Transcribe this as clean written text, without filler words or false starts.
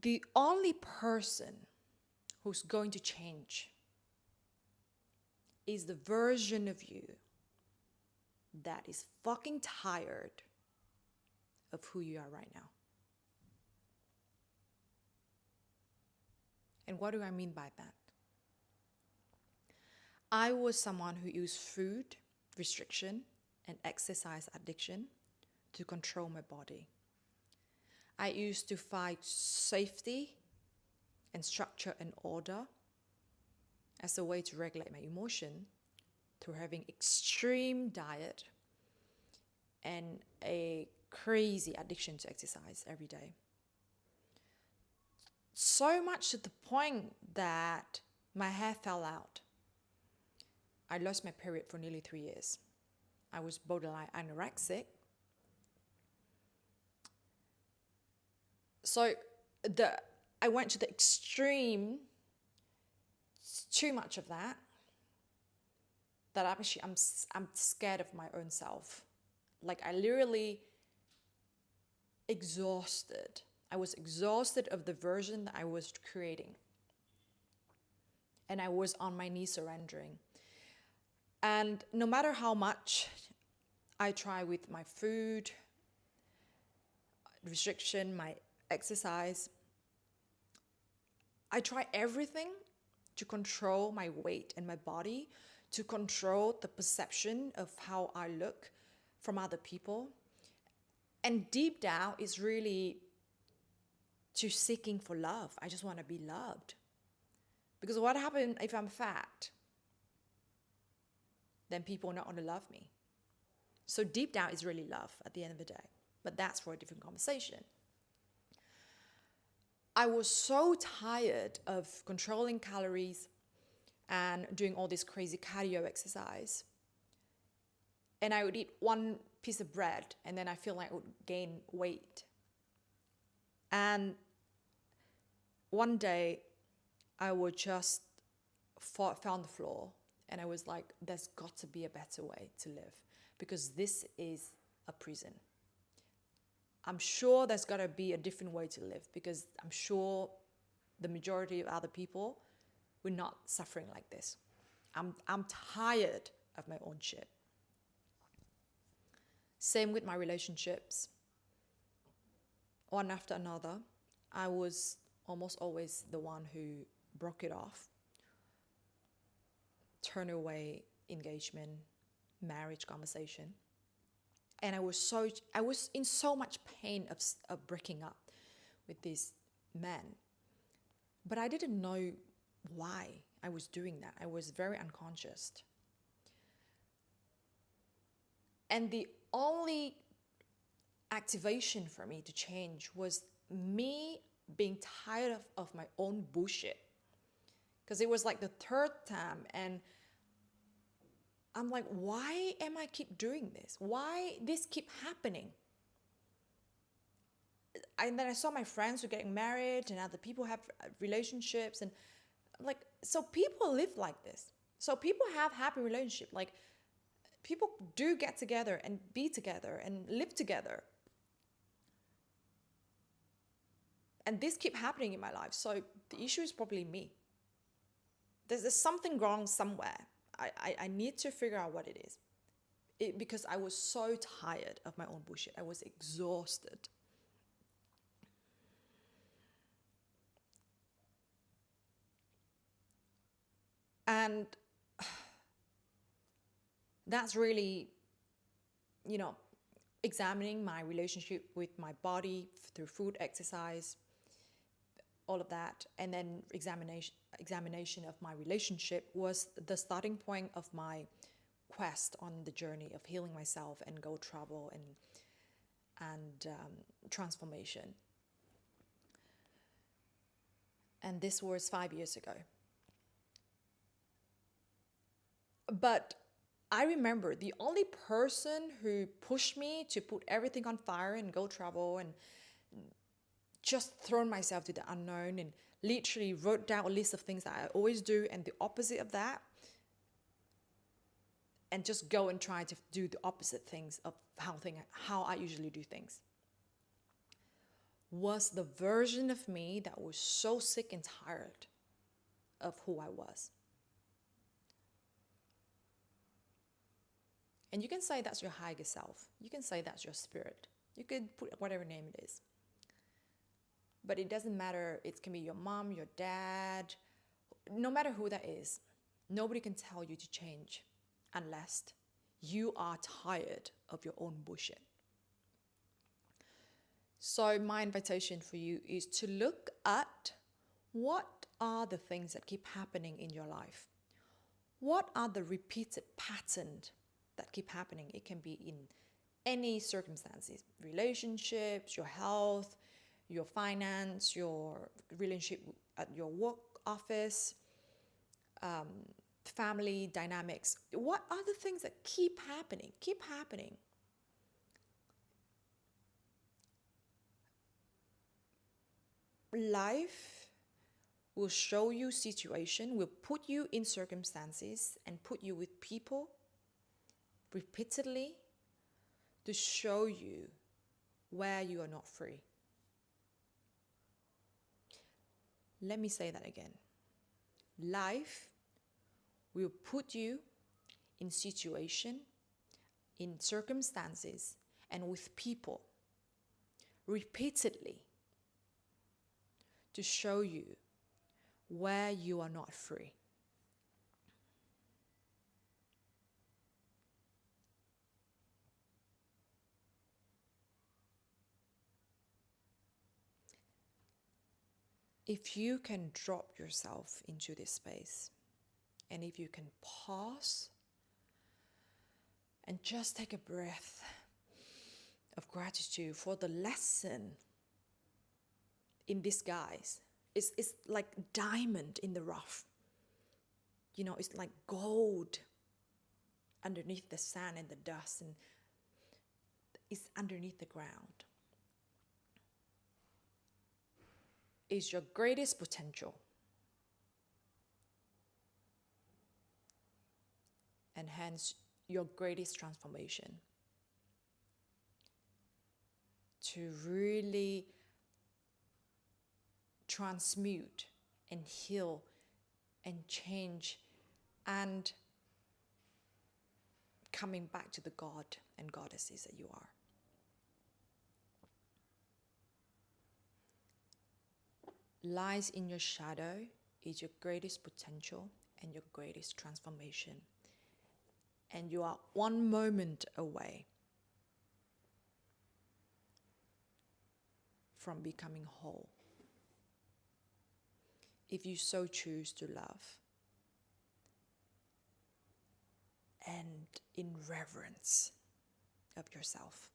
The only person who's going to change is the version of you that is fucking tired of who you are right now. And what do I mean by that? I was someone who used food restriction and exercise addiction to control my body. I used to fight safety and structure and order as a way to regulate my emotion through having extreme diet and a crazy addiction to exercise every day. So much to the point that my hair fell out. I lost my period for nearly 3 years. I was borderline anorexic. So I went to the extreme, too much of that I'm scared of my own self. Like I literally exhausted. I was exhausted of the version that I was creating. And I was on my knees surrendering. And no matter how much I try with my food restriction, my exercise, I try everything to control my weight and my body, to control the perception of how I look from other people. And deep down, it's really to seeking for love. I just want to be loved. Because what happens if I'm fat? Then people are not going to love me. So deep down is really love at the end of the day. But that's for a different conversation. I was so tired of controlling calories and doing all this crazy cardio exercise. And I would eat one piece of bread and then I feel like I would gain weight. And one day I would just found the floor and I was like, there's got to be a better way to live because this is a prison. I'm sure there's got to be a different way to live because I'm sure the majority of other people were not suffering like this. I'm tired of my own shit. Same with my relationships. One after another, I was almost always the one who broke it off, turned away engagement, marriage conversation. And I was in so much pain of breaking up with this man. But I didn't know why I was doing that. I was very unconscious. And the only activation for me to change was me being tired of my own bullshit. Because it was like the third time and I'm like, why am I keep doing this? Why this keep happening? And then I saw my friends who are getting married and other people have relationships and I'm like, so people live like this. So people have happy relationship. Like people do get together and be together and live together. And this keep happening in my life. So the issue is probably me. There's something wrong somewhere. I need to figure out what it is. Because I was so tired of my own bullshit. I was exhausted. And that's really, examining my relationship with my body through food, exercise, all of that. And then examination of my relationship was the starting point of my quest on the journey of healing myself and go travel and transformation. And this was 5 years ago. But I remember the only person who pushed me to put everything on fire and go travel and just thrown myself to the unknown and literally wrote down a list of things that I always do and the opposite of that, and just go and try to do the opposite things of how I usually do things, was the version of me that was so sick and tired of who I was. And you can say that's your higher self. You can say that's your spirit. You could put whatever name it is. But it doesn't matter. It can be your mom, your dad, no matter who that is. Nobody can tell you to change unless you are tired of your own bullshit. So my invitation for you is to look at what are the things that keep happening in your life. What are the repeated patterns that keep happening? It can be in any circumstances, relationships, your health, your finance, your relationship at your work office, family dynamics. What are the things that keep happening? Keep happening. Life will show you situation, will put you in circumstances and put you with people repeatedly to show you where you are not free. Let me say that again. Life will put you in situation, in circumstances, and with people repeatedly to show you where you are not free. If you can drop yourself into this space, and if you can pause and just take a breath of gratitude for the lesson in disguise, it's like diamond in the rough. You know, it's like gold underneath the sand and the dust, and it's underneath the ground. Is your greatest potential. And hence your greatest transformation. To really transmute and heal and change and coming back to the God and goddesses that you are. Lies in your shadow is your greatest potential and your greatest transformation. And you are one moment away from becoming whole. If you so choose to love and in reverence of yourself.